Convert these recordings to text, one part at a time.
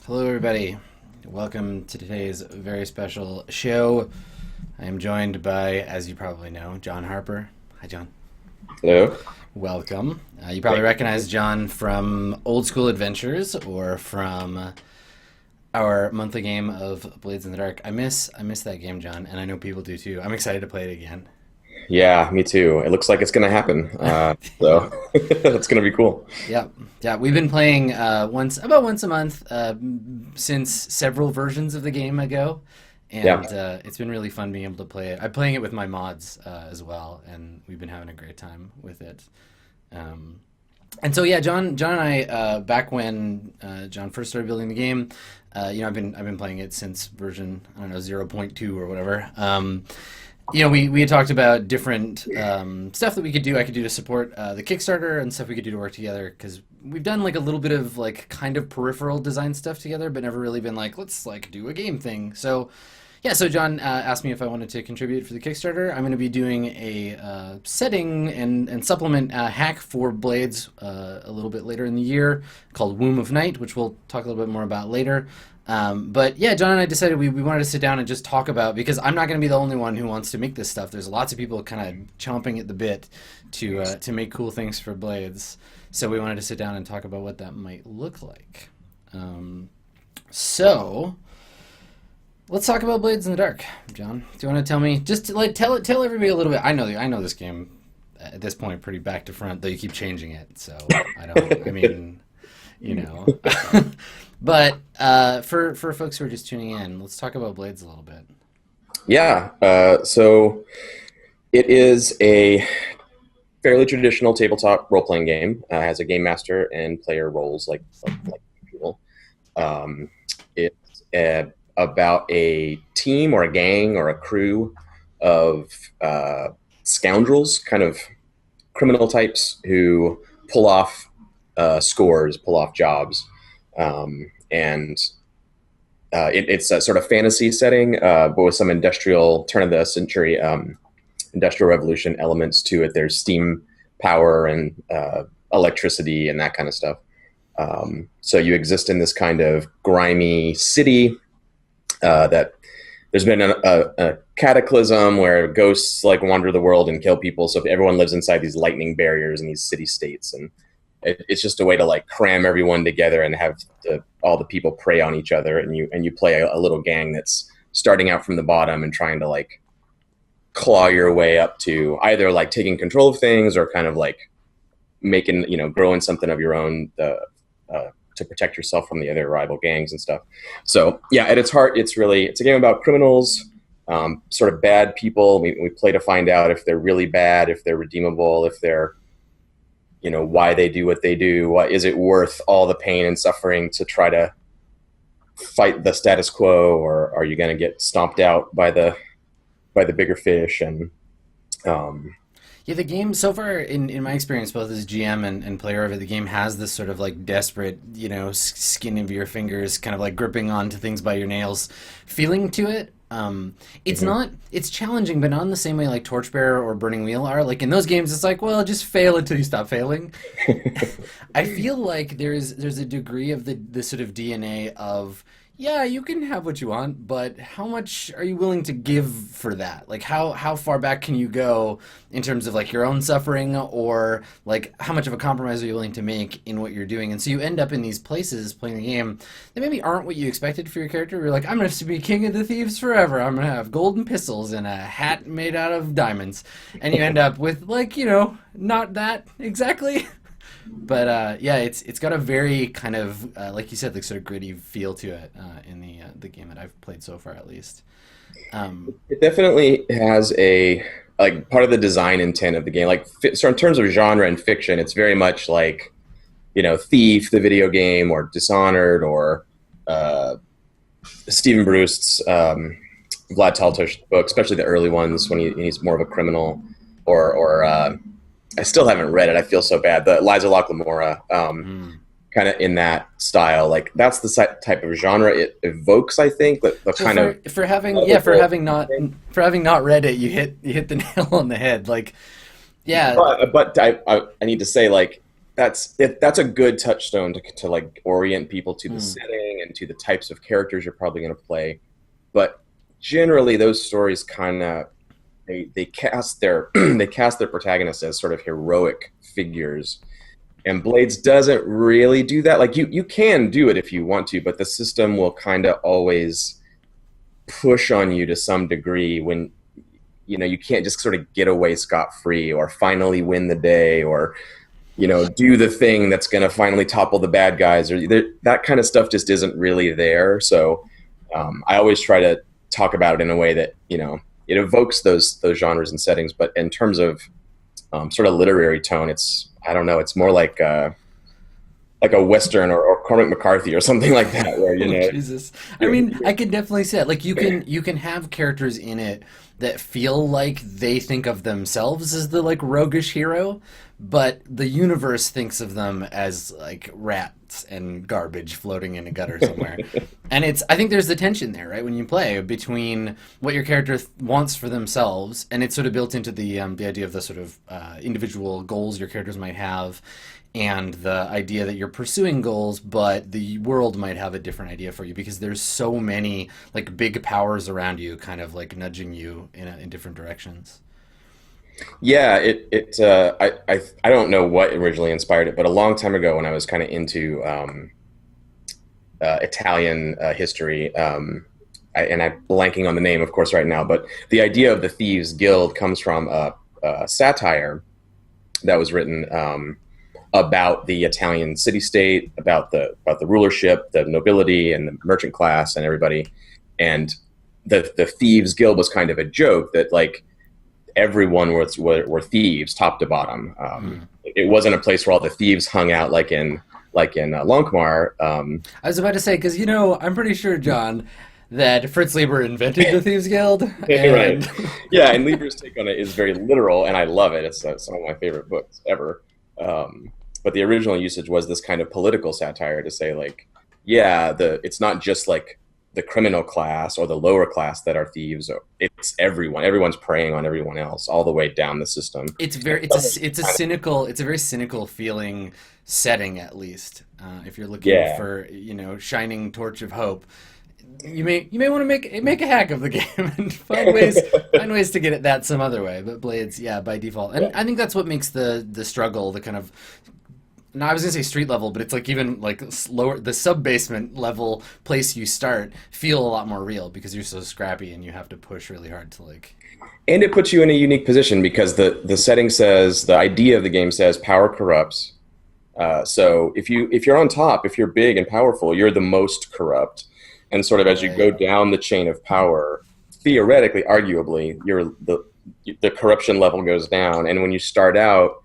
Hello, everybody. Welcome to today's very special show. I am joined by, as you probably know, John Harper. Hi, John. Hello. Welcome. You probably recognize John from Old School Adventures or from our monthly game of Blades in the Dark. I miss that game, John, and I know people do too. I'm excited to play it again. Yeah, me too. It looks like it's going to happen. So that's going to be cool. Yeah, yeah. We've been playing about once a month since several versions of the game ago, and Yeah. it's been really fun being able to play it. I'm playing it with my mods as well, and we've been having a great time with it. Um, and so yeah, John and I back when John first started building the game, I've been playing it since version I don't know 0.2 or whatever. We had talked about different stuff that we could do. I could do to support the Kickstarter and stuff we could do to work together because we've done like a little bit of like kind of peripheral design stuff together, but never really been like let's like do a game thing. So yeah, so John asked me if I wanted to contribute for the Kickstarter. I'm going to be doing a setting and supplement hack for Blades a little bit later in the year called Womb of Night, which we'll talk a little bit more about later. But yeah, John and I decided we wanted to sit down and just talk about, because I'm not going to be the only one who wants to make this stuff. There's lots of people kind of chomping at the bit to make cool things for Blades. So we wanted to sit down and talk about what that might look like. So let's talk about Blades in the Dark, John. Do you want to tell me, just to, like tell everybody a little bit? I know this game at this point pretty back to front, though you keep changing it. So I don't. I mean, you know. But for folks who are just tuning in, let's talk about Blades a little bit. Yeah. So it is a fairly traditional tabletop role-playing game. Has a game master and player roles like usual. It's about a team or a gang or a crew of scoundrels, kind of criminal types who pull off scores, pull off jobs. And it's a sort of fantasy setting, but with some industrial turn of the century industrial revolution elements to it. There's steam power and electricity and that kind of stuff. So you exist in this kind of grimy city that there's been a cataclysm where ghosts like wander the world and kill people. So everyone lives inside these lightning barriers in these city states, and it's just a way to like cram everyone together and have all the people prey on each other, and you play a little gang that's starting out from the bottom and trying to like claw your way up to either like taking control of things or kind of like making, growing something of your own to protect yourself from the other rival gangs and stuff. So yeah, at its heart, it's a game about criminals, sort of bad people. We play to find out if they're really bad, if they're redeemable, if they're why they do what they do. What is it worth all the pain and suffering to try to fight the status quo, or are you going to get stomped out by the bigger fish? And Yeah, the game so far, in my experience, both as GM and player of it, the game has this sort of like desperate, skin of your fingers, kind of like gripping onto things by your nails feeling to it. It's challenging, but not in the same way like Torchbearer or Burning Wheel are. Like in those games, it's like, well, just fail until you stop failing. I feel like there's a degree of the sort of DNA of, yeah, you can have what you want, but how much are you willing to give for that? Like how far back can you go in terms of like your own suffering, or like how much of a compromise are you willing to make in what you're doing? And so you end up in these places playing the game that maybe aren't what you expected for your character. You're like, I'm going to be king of the thieves forever. I'm going to have golden pistols and a hat made out of diamonds. And you end up with like, not that exactly. But yeah, it's got a very kind of like you said, like sort of gritty feel to it in the game that I've played so far, at least. It definitely has a like part of the design intent of the game. Like so in terms of genre and fiction, it's very much like Thief, the video game, or Dishonored, or Stephen Bruce's Vlad Tolstoy's book, especially the early ones when he's more of a criminal, or I still haven't read it. I feel so bad. The Liza Locke-Lamora, kind of in that style. Like that's the type of genre it evokes. I think the kind of for having not read it, you hit the nail on the head. Like, yeah. But I need to say, like, that's a good touchstone to like orient people to the Mm. setting and to the types of characters you're probably going to play. But generally, those stories kind of they cast their they cast their protagonists as sort of heroic figures, and Blades doesn't really do that. Like you can do it if you want to, but the system will kind of always push on you to some degree when you can't just sort of get away scot free or finally win the day or do the thing that's going to finally topple the bad guys or that kind of stuff just isn't really there. So I always try to talk about it in a way that it evokes those genres and settings, but in terms of sort of literary tone, it's I don't know, it's more like a Western or Cormac McCarthy or something like that, where Oh, Jesus. I you're, mean, I could definitely see that. Like you can have characters in it that feel like they think of themselves as the like roguish hero, but the universe thinks of them as like rats and garbage floating in a gutter somewhere. And it's I think there's the tension there, right? When you play between what your character wants for themselves, and it's sort of built into the idea of the sort of individual goals your characters might have and the idea that you're pursuing goals, but the world might have a different idea for you because there's so many like big powers around you, kind of like nudging you in different directions. yeah, I don't know what originally inspired it, but a long time ago when I was kind of into Italian history, and I'm blanking on the name, of course, right now, but the idea of the Thieves Guild comes from a satire that was written about the Italian city-state, about the rulership, the nobility, and the merchant class, and everybody. And the Thieves Guild was kind of a joke that like everyone were thieves, top to bottom. Hmm. It wasn't a place where all the thieves hung out like in Lonkmar. I was about to say because I'm pretty sure, John, that Fritz Lieber invented the Thieves Guild, Right. and Yeah, and Lieber's take on it is very literal, and I love it. It's some of my favorite books ever. But the original usage was this kind of political satire to say, like, yeah, it's not just like the criminal class or the lower class that are thieves. It's everyone. Everyone's preying on everyone else all the way down the system. it's a very cynical feeling setting, at least if you're looking Yeah. for shining torch of hope. You may want to make a hack of the game and find ways to get at that some other way. But Blades, yeah, by default, and Yeah. I think that's what makes the struggle, the kind of, no, I was gonna say street level, but it's like even like lower, the sub basement level place you start feel a lot more real because you're so scrappy and you have to push really hard to like. And it puts you in a unique position because the setting says the idea of the game says power corrupts. So if you're on top, if you're big and powerful, you're the most corrupt. And sort of as you go Right. down the chain of power, theoretically, arguably, the corruption level goes down. And when you start out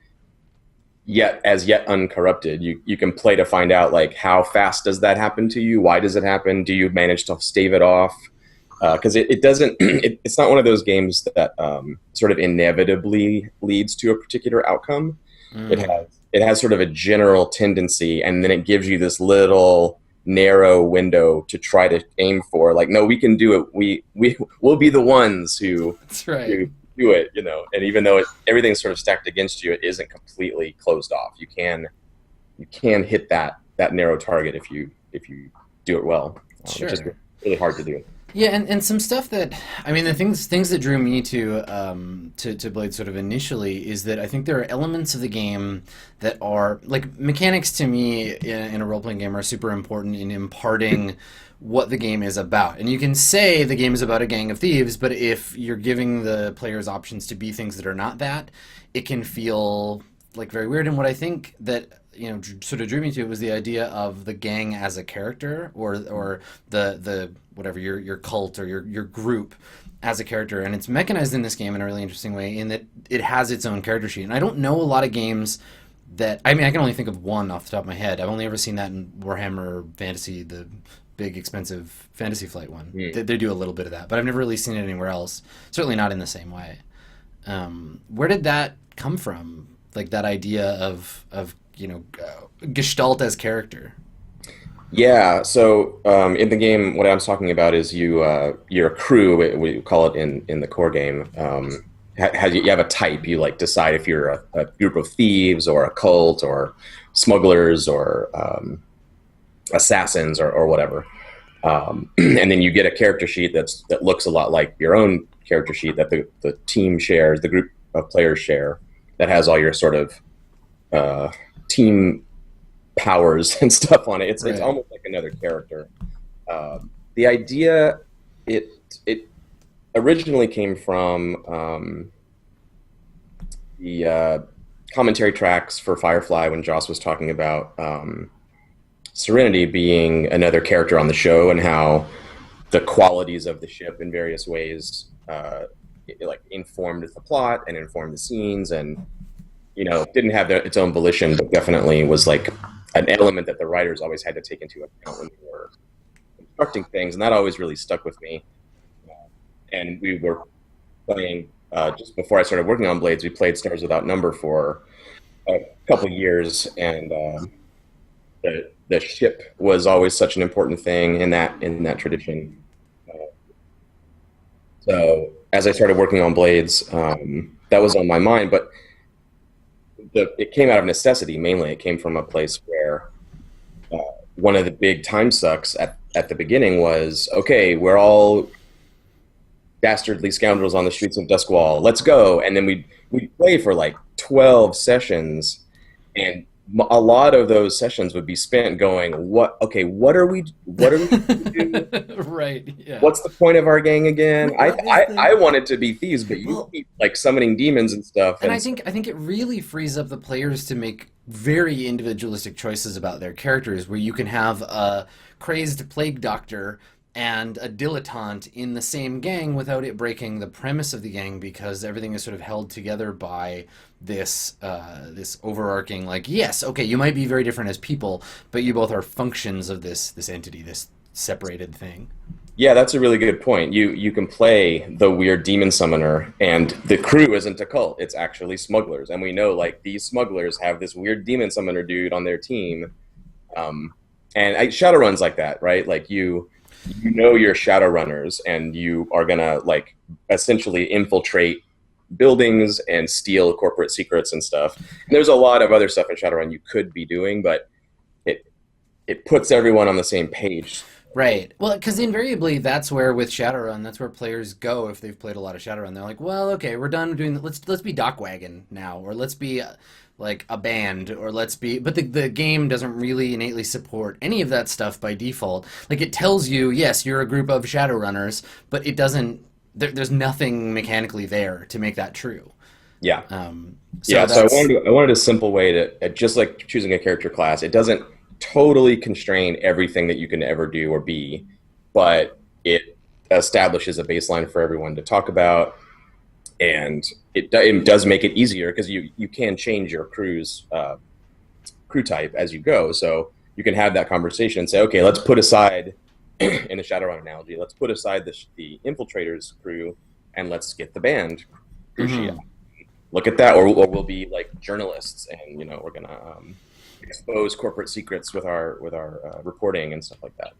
yet uncorrupted, you can play to find out like how fast does that happen to you? Why does it happen? Do you manage to stave it off? Because it doesn't. It's not one of those games that sort of inevitably leads to a particular outcome. It Mm. has sort of a general tendency, and then it gives you this little narrow window to try to aim for. Like, no, we can do it. We'll be the ones That's right. who do it. And even though everything's sort of stacked against you, it isn't completely closed off. You can hit that narrow target if you do it well, which is Sure. really hard to do. Yeah, and some stuff that I mean, the things that drew me to Blade sort of initially is that I think there are elements of the game that are like mechanics to me in a role playing game are super important in imparting what the game is about. And you can say the game is about a gang of thieves, but if you're giving the players options to be things that are not that, it can feel like very weird. And what I think that sort of drew me to it was the idea of the gang as a character, or the whatever your cult or your group as a character, and it's mechanized in this game in a really interesting way in that it has its own character sheet. And I don't know a lot of games that, I mean, I can only think of one off the top of my head. I've only ever seen that in Warhammer Fantasy, the big expensive Fantasy Flight one. Mm. They do a little bit of that, but I've never really seen it anywhere else. Certainly not in the same way. Where did that come from? Like that idea of gestalt as character. Yeah, so in the game, what I'm talking about is your crew. We call it in the core game. You have a type. You like decide if you're a group of thieves or a cult smugglers or assassins or whatever. And then you get a character sheet that looks a lot like your own character sheet that the team shares, the group of players share, that has all your sort of team powers and stuff on it. It's Right. almost like another character. The idea it originally came from the commentary tracks for Firefly when Joss was talking about Serenity being another character on the show and how the qualities of the ship in various ways like informed the plot and informed the scenes, and didn't have its own volition, but definitely was like an element that the writers always had to take into account when they were constructing things, and that always really stuck with me. And we were playing just before I started working on Blades. We played Stars Without Number for a couple of years, and the ship was always such an important thing in that tradition. So as I started working on Blades, that was on my mind, but it came out of necessity mainly. It came from a place where one of the big time sucks at the beginning was, okay, we're all dastardly scoundrels on the streets of Duskwall. Let's go. And then we'd play for like 12 sessions, and a lot of those sessions would be spent going, what are we do? Right. Yeah. What's the point of our gang again? I The wanted to be thieves, but you keep like summoning demons and stuff. And And I think it really frees up the players to make very individualistic choices about their characters, where you can have a crazed plague doctor and a dilettante in the same gang without it breaking the premise of the gang, because everything is sort of held together by this overarching, like, yes, okay, you might be very different as people, but you both are functions of this entity, this separated thing. yeah, that's a really good point. You can play the weird demon summoner, and the crew isn't a cult. It's actually smugglers, and we know like these smugglers have this weird demon summoner dude on their team. And Shadowrun's like that, right? Like your Shadowrunners, and you are gonna like essentially infiltrate buildings and steal corporate secrets and stuff. And there's a lot of other stuff in Shadowrun you could be doing, but it it puts everyone on the same page. Right. Well, because invariably that's where with Shadowrun, that's where players go if they've played a lot of Shadowrun. They're like, well, okay, we're done doing that. Let's be Dockwagon now, or let's be like a band, or let's be. But the game doesn't really innately support any of that stuff by default. Like it tells you, yes, you're a group of Shadowrunners, but it doesn't. There's nothing mechanically there to make that true. Yeah. So Yeah, so that's I wanted a simple way to just like choosing a character class. It doesn't totally constrain everything that you can ever do or be, but it establishes a baseline for everyone to talk about, and it does make it easier because you can change your crew type as you go. So you can have that conversation and say, okay, let's put aside in the Shadowrun analogy, let's put aside the infiltrators crew and let's get the band crew sheet. mhm. Look at that, or we'll be like journalists, and we're gonna expose corporate secrets with our reporting and stuff like that.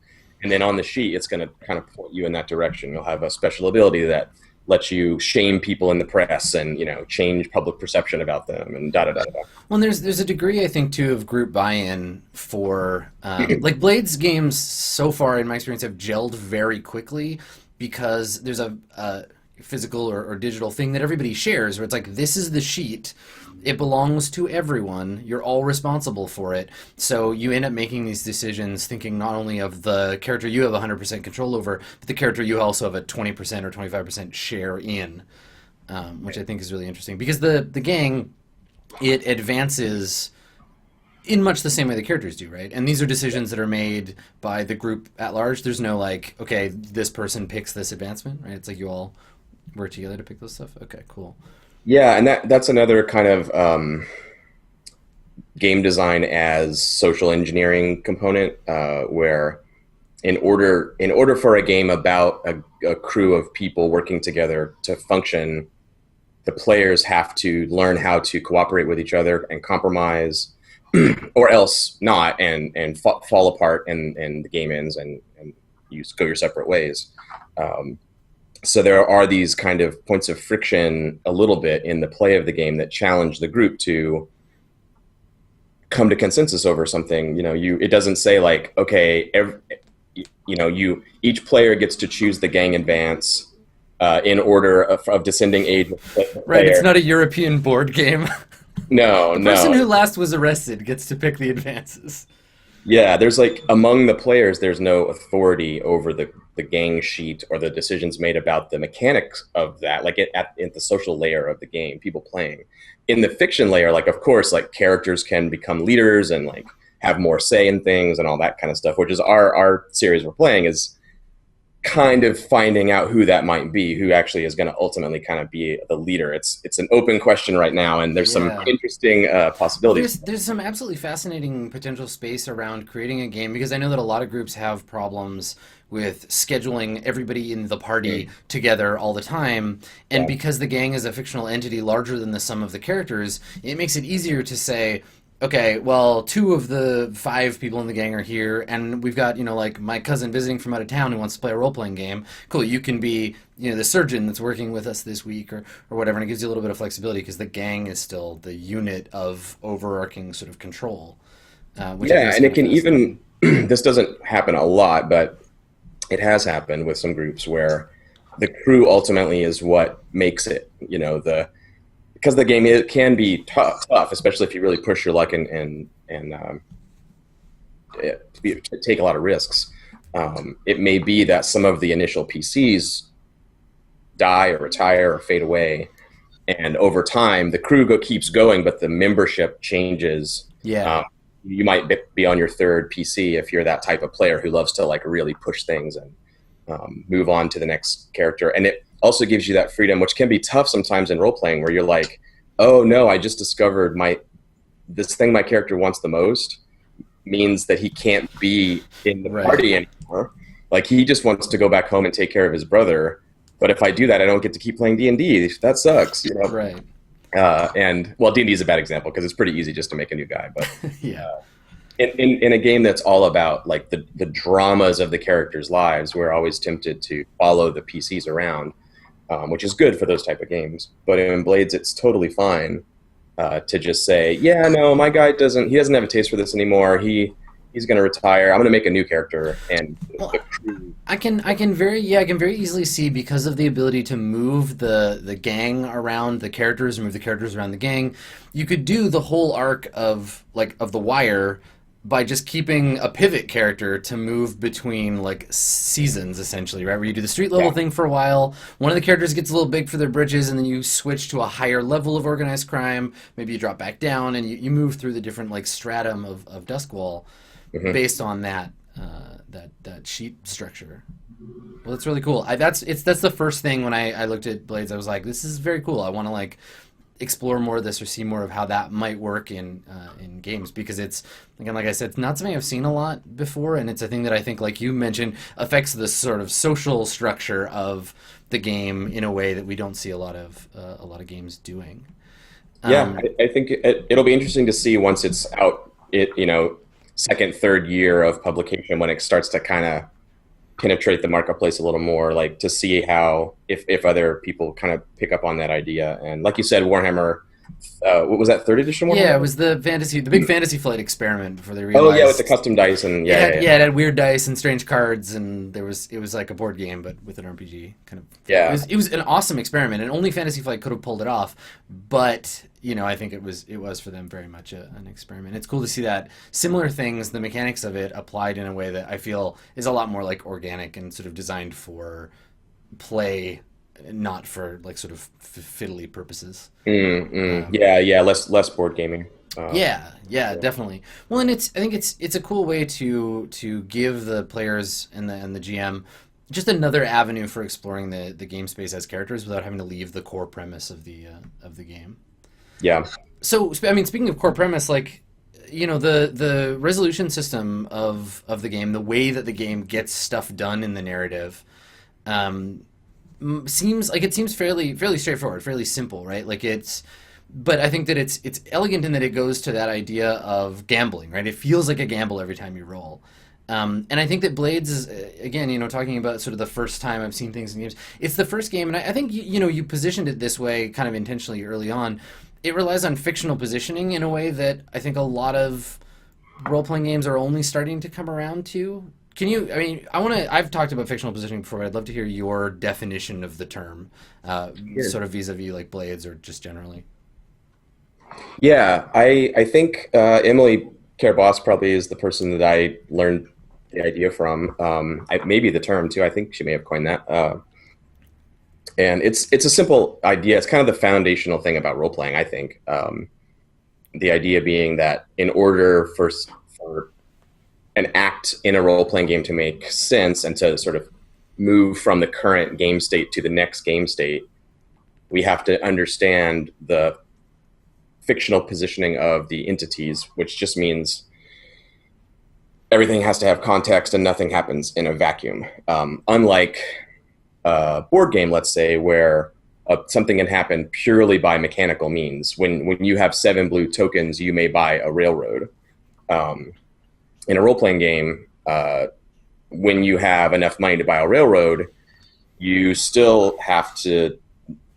And then on the sheet, it's gonna kind of point you in that direction. You'll have a special ability that lets you shame people in the press and change public perception about them and da da da da. Well, and there's a degree I think too of group buy-in for like Blades games so far in my experience have gelled very quickly because there's a physical or digital thing that everybody shares where it's like this is the sheet, it belongs to everyone, you're all responsible for it, so you end up making these decisions thinking not only of the character you have 100% control over, but the character you also have a 20% or 25% share in, which I think is really interesting because the gang, it advances in much the same way the characters do, right? And these are decisions that are made by the group at large. There's no like, okay, this person picks this advancement, right? It's like you all work together to pick those stuff. Okay, cool. Yeah, and that's another kind of game design as social engineering component, where in order for a game about a crew of people working together to function, the players have to learn how to cooperate with each other and compromise, or else not, and fall apart, and the game ends, and you go your separate ways. So there are these kind of points of friction a little bit in the play of the game that challenge the group to come to consensus over something. It doesn't say like, okay, you each player gets to choose the gang advance in order of descending age of the Right, it's player. not a European board game. No, The person no. who last was arrested gets to pick the advances. Yeah, there's like among the players, there's no authority over the gang sheet or the decisions made about the mechanics of that, like at the social layer of the game, people playing. In the fiction layer, like of course, like characters can become leaders and like have more say in things and all that kind of stuff, which is our series we're playing is kind of finding out who that might be, who actually is going to ultimately kind of be the leader. It's an open question right now, and there's some Yeah. interesting Well, possibilities. there's some absolutely fascinating potential space around creating a game because I know that a lot of groups have problems with scheduling everybody in the party Mm, together all the time. And yeah, because the gang is a fictional entity larger than the sum of the characters, it makes it easier to say, okay, well, two of the five people in the gang are here, and we've got, like my cousin visiting from out of town who wants to play a role playing game. Cool, you can be, the surgeon that's working with us this week or whatever, and it gives you a little bit of flexibility because the gang is still the unit of overarching sort of control, which I think yeah, is and kind it of can even fascinating. this doesn't happen a lot, but it has happened with some groups where the crew ultimately is what makes it. The because the game can be tough, especially if you really push your luck and take a lot of risks. It may be that some of the initial PCs die or retire or fade away, and over time the keeps going, but the membership changes. Yeah. Um, you might be on your third PC if you're that type of player who loves to like really push things and move on to the next character. And it also gives you that freedom, which can be tough sometimes in role playing, where you're like, oh no, I just discovered this thing my character wants the most means that he can't be in the Right. party anymore. Like he just wants to go back home and take care of his brother. But if I do that, I don't get to keep playing D&D. That sucks. Right. And well, D&D is a bad example because it's pretty easy just to make a new guy. But Yeah. in a game that's all about like the dramas of the characters' lives, we're always tempted to follow the PCs around, which is good for those type of games. But in Blades, it's totally fine to just say, yeah, no, my guy doesn't have a taste for this anymore. He's going to retire. I'm going to make a new character, and Well, the crew. I can very easily see because of the ability to move the gang around the characters, move the characters around the gang. You could do the whole arc of the Wire by just keeping a pivot character to move between like seasons essentially, right? Where you do the street level Yeah, thing for a while, one of the characters gets a little big for their britches, and then you switch to a higher level of organized crime. Maybe you drop back down, and you move through the different like stratum of Duskwall hmm based on that sheet structure. Well, that's really cool. That's the first thing when I looked at Blades. I was like, this is very cool. I want to like explore more of this or see more of how that might work in games because it's again like I said, it's not something I've seen a lot before, and it's a thing that I think, like you mentioned, affects the sort of social structure of the game in a way that we don't see a lot of games doing. yeah. Um, I think it'll be interesting to see once it's out. Second, third year of publication when it starts to kind of penetrate the marketplace a little more, like to see how if other people kind of pick up on that idea. And like you said, Warhammer, what was that, third edition yeah, it Warhammer? was the big Fantasy Flight experiment before they Oh yeah, with the realized custom dice and yeah, it had weird dice and strange cards, and it was like a board game but with an RPG kind of thing. yeah, It was an awesome experiment, and only Fantasy Flight could have pulled it off. But I think it was for them very much an experiment. It's cool to see that similar things, the mechanics of it applied in a way that I feel is a lot more like organic and sort of designed for play, not for like sort of fiddly purposes. Um, yeah, less board gaming. yeah, yeah, Yeah, definitely. Well, and I think it's a cool way to give the players and the GM just another avenue for exploring the game space as characters without having to leave the core premise of the game. yeah, So, I mean, speaking of core premise, like the resolution system of the game, the way that the game gets stuff done in the narrative, um, seems fairly straightforward, fairly simple, right? Like it's but I think that it's elegant in that it goes to that idea of gambling, right? It feels like a gamble every time you roll. And I think that Blades is again, talking about sort of the first time I've seen things in games. It's the first game, and I think you positioned it this way, kind of intentionally early on. it relies on fictional positioning in a way that I think a lot of role playing games are only starting to come around to. Can you? I mean, I've talked about fictional positioning before. I'd love to hear your definition of the term, Sure. sort of vis-a-vis like Blades or just generally. Yeah, I think Emily Care-Boss probably is the person that I learned the idea from. Maybe the term too. I think she may have coined that. And it's a simple idea. It's kind of the foundational thing about role playing. I think the idea being that in order for an act in a role playing game to make sense and to sort of move from the current game state to the next game state, we have to understand the fictional positioning of the entities, which just means everything has to have context and nothing happens in a vacuum. Unlike a board game, let's say, where something can happen purely by mechanical means. When you have 7 blue tokens, you may buy a railroad. Um, in a role playing game, when you have enough money to buy a railroad, you still have to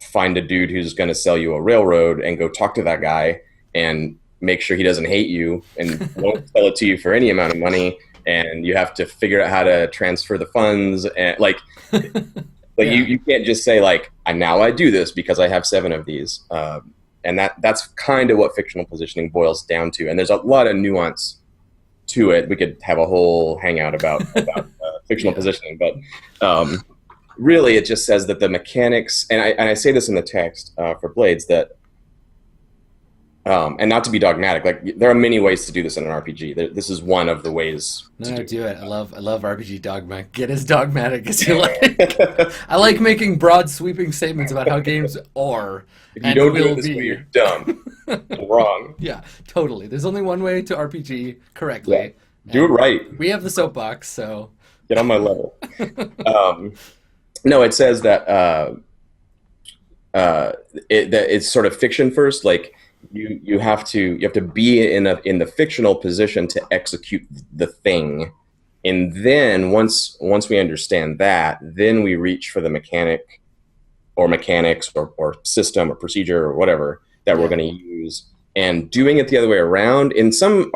find a dude who's going to sell you a railroad and go talk to that guy and make sure he doesn't hate you and won't sell it to you for any amount of money. And you have to figure out how to transfer the funds and like Yeah. you can't just say like now I do this because I have 7 of these. And that's kind of what fictional positioning boils down to. And there's a lot of nuance to it. We could have a whole hangout about fictional Yeah. positioning, but really it just says that the mechanics, and I say this in the text for Blades, that and not to be dogmatic, like there are many ways to do this in an RPG. This is one of the ways No, to no, do do it. I love RPG dogma. Get as dogmatic as you like. I like making broad, sweeping statements about how games are if you and don't do it will this way, be. you're dumb and wrong. Yeah, totally. There's only one way to RPG Yeah, correctly, do it and right. we have the soapbox. So, Get on my level. Um, no, it says that uh, that it's sort of fiction first. Like you have to be in the fictional position to execute the thing, and then once we understand that, then we reach for the mechanic or mechanics or system or procedure or whatever that we're yeah, going to use. And doing it the other way around in some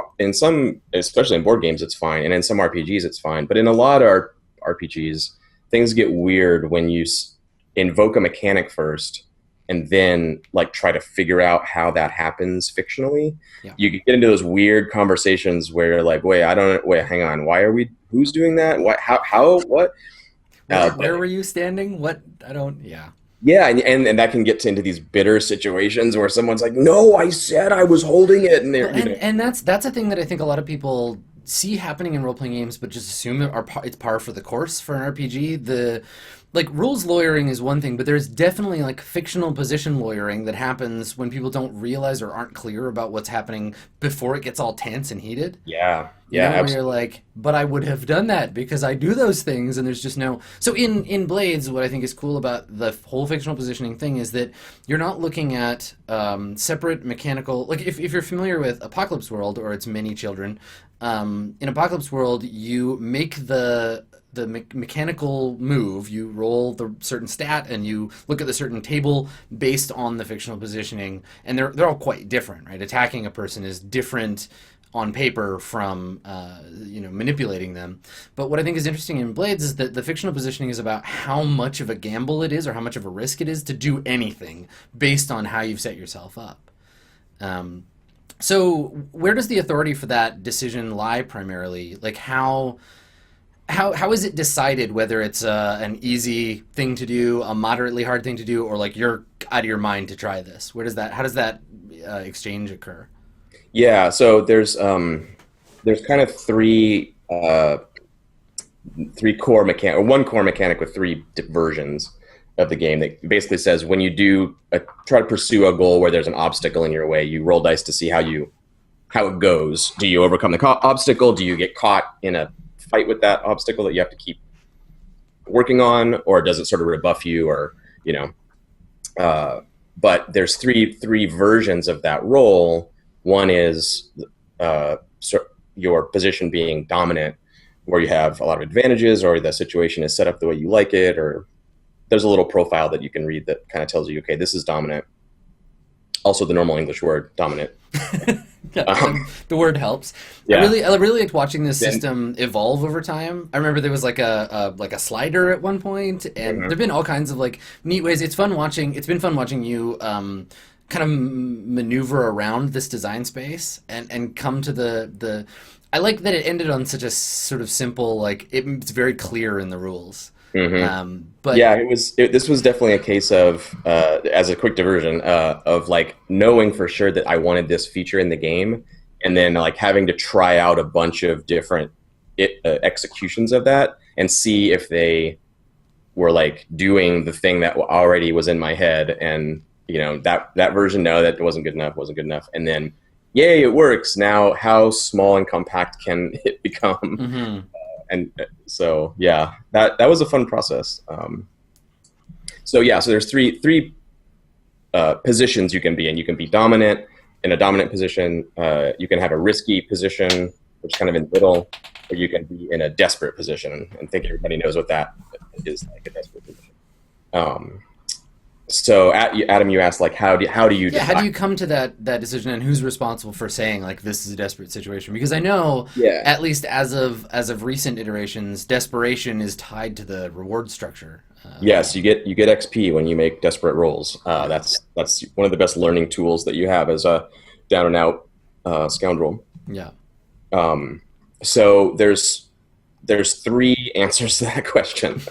especially in board games it's fine, and in some RPGs it's fine, but in a lot of RPGs things get weird when you invoke a mechanic first and then like try to figure out how that happens fictionally. yeah. You get into those weird conversations where you're like, wait, I don't wait, hang on, why are we who's doing that, what, how what but Where were you standing? What I don't. Yeah. yeah, and that can get into these bitter situations where someone's like, no, I said I was holding it, and Well, they're and that's a thing that I think a lot of people see happening in role playing games, but just assume it's par for the course for an RPG. The like rules lawyering is one thing, but there's definitely like fictional position lawyering that happens when people don't realize or aren't clear about what's happening before it gets all tense and heated. yeah, You yeah, know, where you're absolutely. like, but I would have done that because I do those things, and there's just no. So in Blades, what I think is cool about the whole fictional positioning thing is that you're not looking at separate mechanical. Like if you're familiar with Apocalypse World or its many children, in Apocalypse World, you make the mechanical move. You roll the certain stat, and you look at the certain table based on the fictional positioning, and they're all quite different, right? Attacking a person is different on paper from manipulating them. But what I think is interesting in Blades is that the fictional positioning is about how much of a gamble it is or how much of a risk it is to do anything based on how you've set yourself up. Um, so where does the authority for that decision lie primarily? Like how is it decided whether it's an easy thing to do, a moderately hard thing to do, or like you're out of your mind to try this? How does that exchange occur? Yeah, so there's kind of three core mechanic or one core mechanic with three versions of the game that basically says when you do try to pursue a goal where there's an obstacle in your way, you roll dice to see how it goes. Do you overcome the obstacle? Do you get caught in a fight with that obstacle that you have to keep working on, or does it sort of rebuff you, or you know? But there's three versions of that role. One is your position being dominant, where you have a lot of advantages, or the situation is set up the way you like it, or there's a little profile that you can read that kind of tells you, okay, this is dominant. Also, the normal English word dominant. Yeah, Um, the word helps. yeah. I really liked watching this Then, system evolve over time. I remember there was like a slider at one point, and mhm. there've been all kinds of like neat ways. It's fun watching. It's been fun watching you kind of maneuver around this design space and come to the. I like that it ended on such a sort of simple like it's very clear in the rules. Mhm. But Yeah, this was definitely a case of, as a quick diversion, of like knowing for sure that I wanted this feature in the game, and then like having to try out a bunch of different executions of that and see if they were like doing the thing that already was in my head, and that version, no, that wasn't good enough, and then yay, it works. Now, how small and compact can it become? mhm. And so yeah, that was a fun process. So yeah, so there's three positions you can be in. You can be dominant in a dominant position. You can have a risky position, which is kind of in the middle, or you can be in a desperate position. And I think everybody knows what that is, like a desperate position. Um, so Adam, you asked like how do you Yeah, how do decide? you come to that decision, and who's responsible for saying like this is a desperate situation? Because I know, Yeah. at least as of recent iterations, desperation is tied to the reward structure of the Yes, game. you get XP when you make desperate rolls. Yeah, That's one of the best learning tools that you have as a down and out scoundrel. yeah. Um, so there's three answers to that question.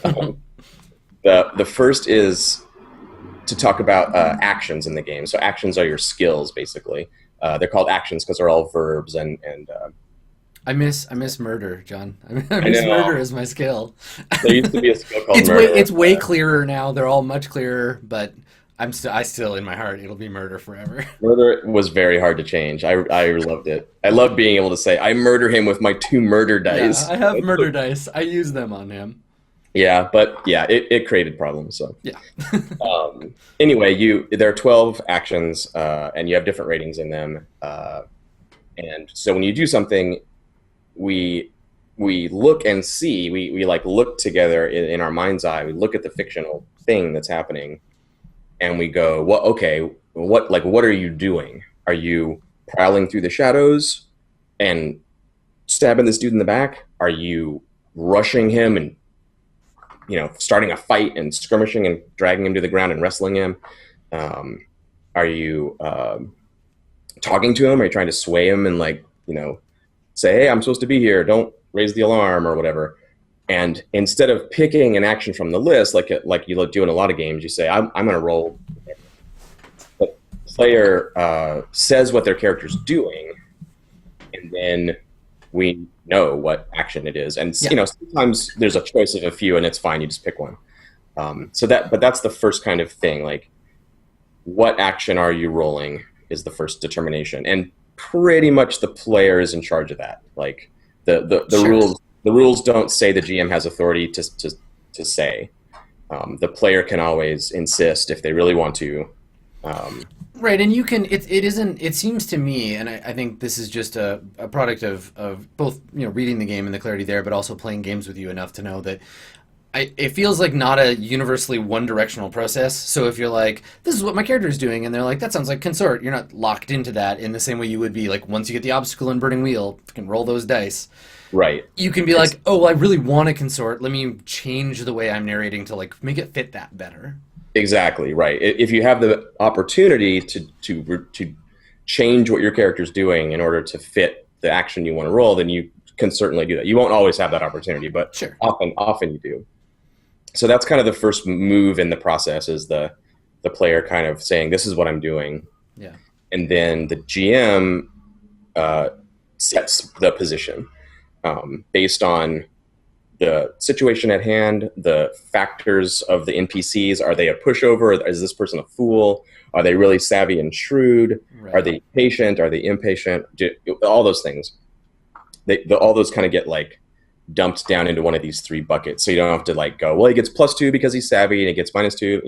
The first is to talk about actions in the game. So actions are your skills, basically. They're called actions because they're all verbs, and I miss murder, John. I I miss murder know as my skill. there used to be a skill called murder. It's way clearer now. They're all much clearer, but I still in my heart it'll be murder forever. Murder was very hard to change. I loved it. I love being able to say I murder him with my two murder Yeah, dice. I have murder dice. I use them on him. Yeah, but yeah, it created problems. So Yeah. anyway, you there are 12 actions, and you have different ratings in them. And so when you do something, we we look and see, we like look together in our mind's eye. We look at the fictional thing that's happening, and we go, "What? Okay, what are you doing? Are you prowling through the shadows and stabbing this dude in the back? Are you rushing him and starting a fight and skirmishing and dragging him to the ground and wrestling him? Um, are you talking to him? Are you trying to sway him and say, "Hey, I'm supposed to be here. Don't raise the alarm," or whatever? And instead of picking an action from the list, like you do in a lot of games, you say, I'm going to roll." The player says what their character's doing, and then we know what action it is. And Yeah. sometimes there's a choice of a few, and it's fine. You just pick one. But that's the first kind of thing. Like, what action are you rolling is the first determination, and pretty much the player is in charge of that. Like the Sure. rules don't say the GM has authority to say. The player can always insist if they really want to. Um, Right, and you can. It isn't. It seems to me, and I think this is just a product of both reading the game and the clarity there, but also playing games with you enough to know that it feels like not a universally one directional process. So if you're like, this is what my character is doing, and they're like, that sounds like consort, you're not locked into that in the same way you would be like once you get the obstacle and burning wheel, you can roll those dice. right. You can be It's like, oh, well, I really want to consort. Let me change the way I'm narrating to like make it fit that better. exactly right. If you have the opportunity to change what your character's doing in order to fit the action you want to roll, then you can certainly do that. You won't always have that opportunity, but Sure. often you do. So that's kind of the first move in the process, is the player kind of saying, "This is what I'm doing," Yeah. and then the GM uh, sets the position based on the situation at hand, the factors of the NPCs. Are they a pushover? Is this person a fool? Are they really savvy and shrewd? Are Right. they patient? Are they impatient? All those things. All those kind of get like dumped down into one of these three buckets. So you don't have to like go, well, he gets +2 because he's savvy, and he gets -2.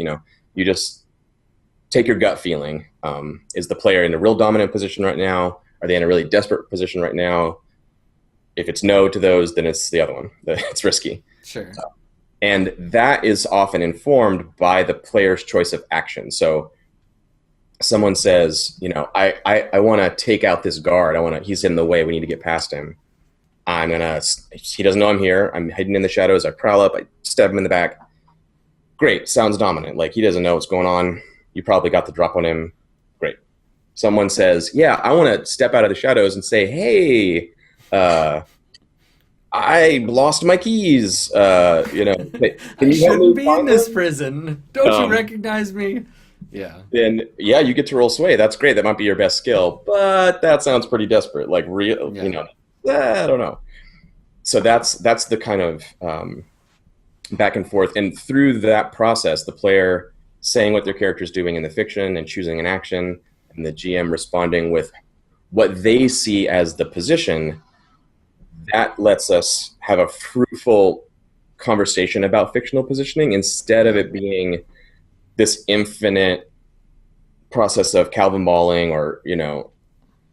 You just take your gut feeling. Is the player in a real dominant position right now? Are they in a really desperate position right now? If it's no to those, then it's the other one. It's risky. Sure. And that is often informed by the player's choice of action. So someone says, I want to take out this guard. He's in the way. We need to get past him. He doesn't know I'm here. I'm hidden in the shadows. I prowl up. I stab him in the back. Great. Sounds dominant. Like, he doesn't know what's going on. You probably got the drop on him. Great. Someone says, yeah, I want to step out of the shadows and say, hey, I lost my keys. Can I you help shouldn't me be in find this them? prison. Don't you recognize me? Yeah. Then yeah, you get to roll sway. That's great. That might be your best skill, but that sounds pretty desperate. Like real, Yeah. I don't know. So that's the kind of back and forth, and through that process, the player saying what their character is doing in the fiction and choosing an action, and the GM responding with what they see as the position. That lets us have a fruitful conversation about fictional positioning instead of it being this infinite process of Calvin balling or no,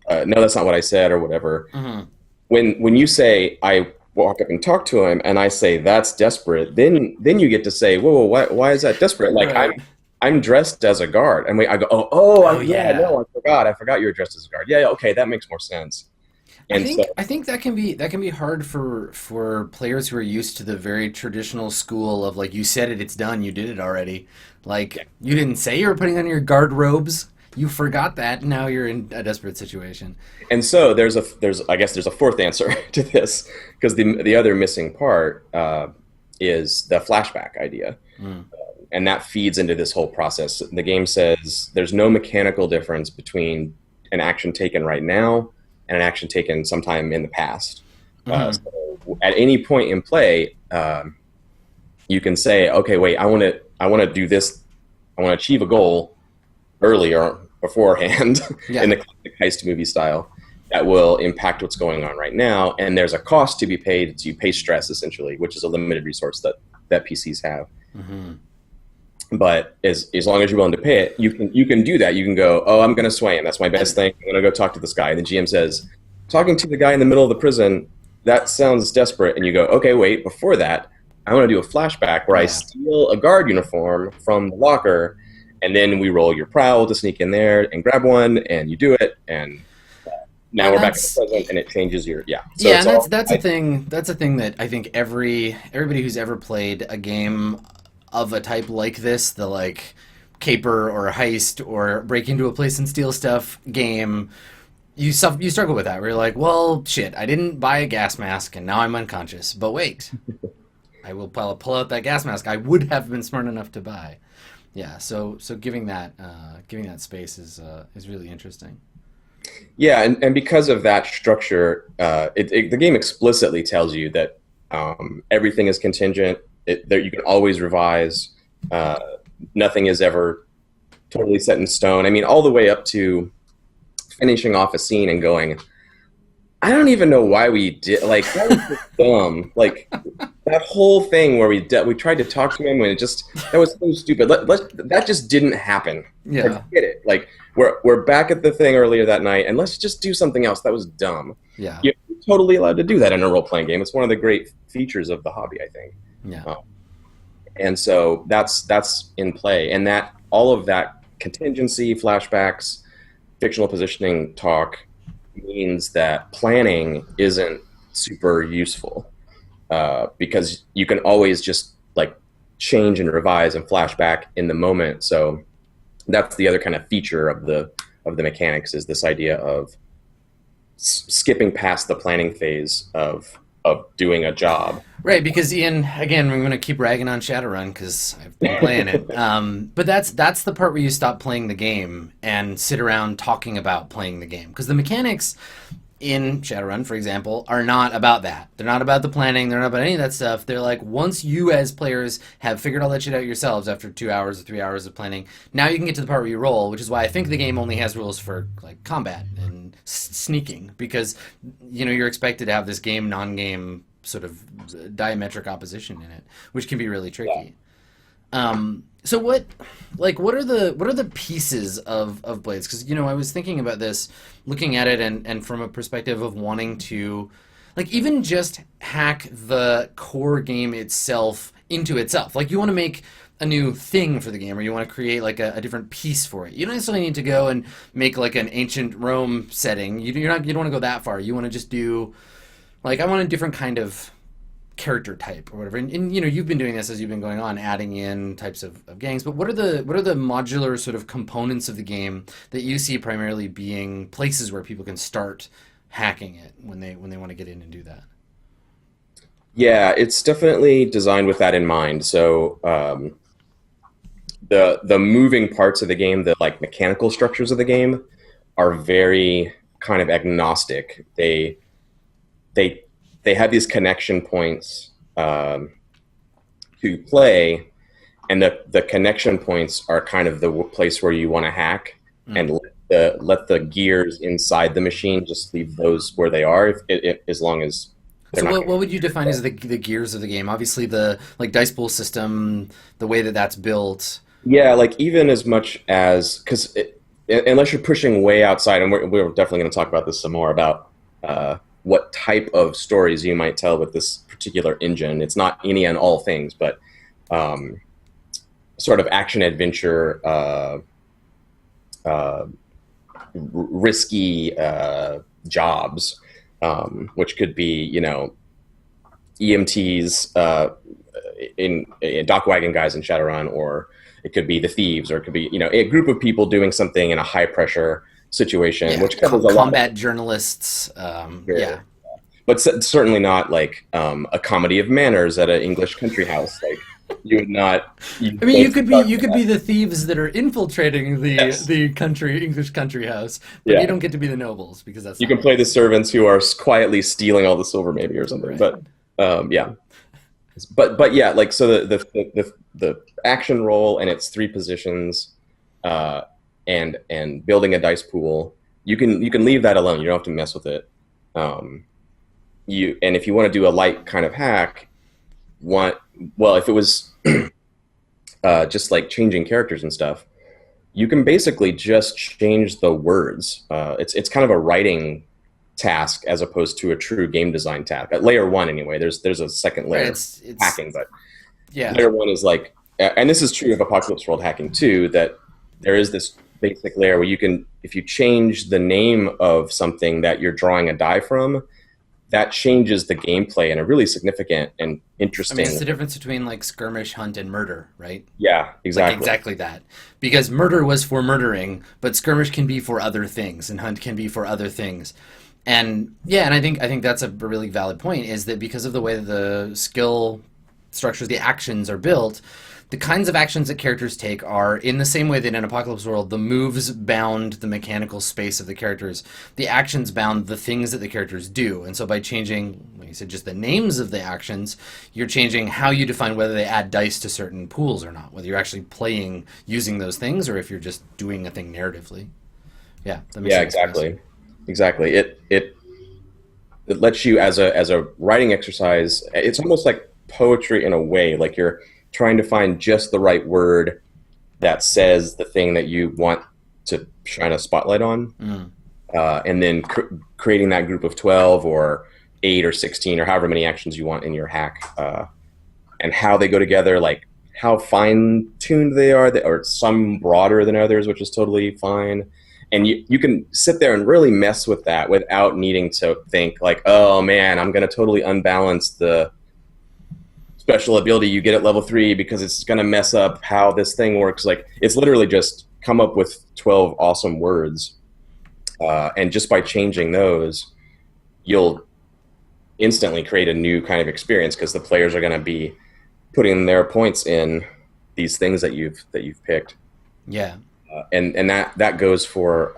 that's not what I said or whatever. Hmm. When you say I walk up and talk to him and I say that's desperate, then you get to say, whoa, why is that desperate? Like Right. I'm dressed as a guard, and I go, Oh yeah, yeah. no, I forgot you were dressed as a guard. Yeah, okay, that makes more sense. And so I think that can be hard for players who are used to the very traditional school of like you said it, it's done, you did it already. Like you didn't say you were putting on your guard robes. You forgot that. Now you're in a desperate situation. there's I guess there's a fourth answer to this, because the other missing part is the flashback idea, Mm. and that feeds into this whole process. The game says there's no mechanical difference between an action taken right now and an action taken sometime in the past. Hmm. So at any point in play, you can say, okay, wait, I want to do this. I want to achieve a goal earlier beforehand Yeah. in the classic heist movie style that will impact what's going on right now. And there's a cost to be paid. So you pay stress essentially, which is a limited resource that PCs have. Hmm. But as long as you're willing to pay it, you can do that. You can go, oh, I'm going to sway him. That's my best thing. I'm going to go talk to this guy. And the GM says, talking to the guy in the middle of the prison, that sounds desperate. And you go, okay, wait, before that, I want to do a flashback where I Yeah. steal a guard uniform from the locker, and then we roll your prowl to sneak in there and grab one, and you do it, and now And we're back in the that's present, and it changes your yeah. So yeah, it's and all that's a thing. That's a thing that I think everybody who's ever played a game of a type like this, the like caper or heist or break into a place and steal stuff game, you struggle with that. Where you're like, well, shit, I didn't buy a gas mask and now I'm unconscious. But wait, I will pull out that gas mask I would have been smart enough to buy. Yeah, so giving that space is really interesting. yeah, and because of that structure, the game explicitly tells you that everything is contingent. That you can always revise. Uh, Nothing is ever totally set in stone. I mean, all the way up to finishing off a scene and going, I don't even know why we did, like, that was just dumb. Like that whole thing where we tried to talk to him and that was so stupid. That just didn't happen. Yeah, Forget it. Like we're back at the thing earlier that night, and let's just do something else. That was dumb. yeah, You're totally allowed to do that in a role playing game. It's one of the great features of the hobby, I think. yeah. Um, and so that's in play, and that all of that contingency, flashbacks, fictional positioning talk means that planning isn't super useful, because you can always just like change and revise and flashback in the moment. So that's the other kind of feature of the mechanics, is this idea of skipping past the planning phase of doing a job. Right, because Ian, again, we're going to keep ragging on Shadowrun because I've been playing it. But that's the part where you stop playing the game and sit around talking about playing the game. Because the mechanics in Shadowrun, for example, are not about that. They're not about the planning. They're not about any of that stuff. They're like, once you as players have figured all that shit out yourselves after 2 hours or 3 hours of planning, now you can get to the part where you roll, which is why I think the game only has rules for like combat and sneaking, because you're expected to have this game non-game sort of diametric opposition in it, which can be really tricky. So what are the pieces of Blades? Because I was thinking about this, looking at it, and from a perspective of wanting to, like, even just hack the core game itself into itself. Like, you want to make a new thing for the game, or you want to create like a different piece for it. You don't necessarily need to go and make like an ancient Rome setting. You don't want to go that far. You want to just do like I want a different kind of character type or whatever. And you know, you've been doing this as you've been going on, adding in types of gangs. But what are the modular sort of components of the game that you see primarily being places where people can start hacking it when they want to get in and do that? Yeah, it's definitely designed with that in mind. So the moving parts of the game, the like mechanical structures of the game, are very kind of agnostic. They they have these connection points to play, and the connection points are kind of the place where you want to hack and let the gears inside the machine just leave those where they are, as long as they're So not. what would you define as the gears of the game? Obviously the like dice pool system, the way that that's built. Yeah, like even as much as because unless you're pushing way outside, and we're definitely going to talk about this some more about what type of stories you might tell with this particular engine. It's not any and all things, but um, sort of action adventure, uh, risky jobs, which could be, you know, EMTs in dock wagon guys in Shadowrun, or it could be the thieves, or it could be, you know, a group of people doing something in a high pressure situation, Yeah, which covers a lot. combat journalists. Sure. Yeah, But certainly not like a comedy of manners at an English country house. Like you would not. I mean, you could That. be the thieves that are infiltrating Yes. the country English country house, but you Yeah. don't get to be the nobles because that's You not can what play it the is. servants who are quietly stealing all the silver, maybe, or something. Right. But yeah. But yeah, like so the action roll and its three positions, uh, and building a dice pool. You can leave that alone. You don't have to mess with it. Um, and if you want to do a light kind of hack, want well, if it was just like changing characters and stuff, you can basically just change the words. It's kind of a writing task as opposed to a true game design task. At layer one, anyway. There's a second Right. layer of It's hacking, but yeah. layer one is like, and this is true of Apocalypse World hacking too. That there is this basic layer where you can, if you change the name of something that you're drawing a die from, that changes the gameplay in a really significant and I mean, it's interesting. the difference between like skirmish, hunt, and murder, right? Yeah, Like exactly. exactly that. Because murder was for murdering, but skirmish can be for other things, and hunt can be for other things. And yeah, and I think that's a really valid point. Is that because of the way that the skill structures, the actions are built, the kinds of actions that characters take are in the same way that in Apocalypse World, the moves bound the mechanical space of the characters, the actions bound the things that the characters do. And so by changing, like you said, just the names of the actions, you're changing how you define whether they add dice to certain pools or not, whether you're actually playing using those things or if you're just doing a thing narratively. Yeah, that makes Yeah, sense, guys. exactly. It lets you as a writing exercise. It's almost like poetry in a way. Like you're trying to find just the right word that says the thing that you want to shine a spotlight on, Mm. and then creating that group of 12 or 8 or 16 or however many actions you want in your hack, and how they go together, like how fine tuned they are, or some broader than others, which is totally fine. And you can sit there and really mess with that without needing to think like, oh man, I'm going to totally unbalance the special ability you get at level 3 because it's going to mess up how this thing works. Like it's literally just come up with 12 awesome words, and just by changing those, you'll instantly create a new kind of experience because the players are going to be putting their points in these things that you've picked, Yeah. and that goes for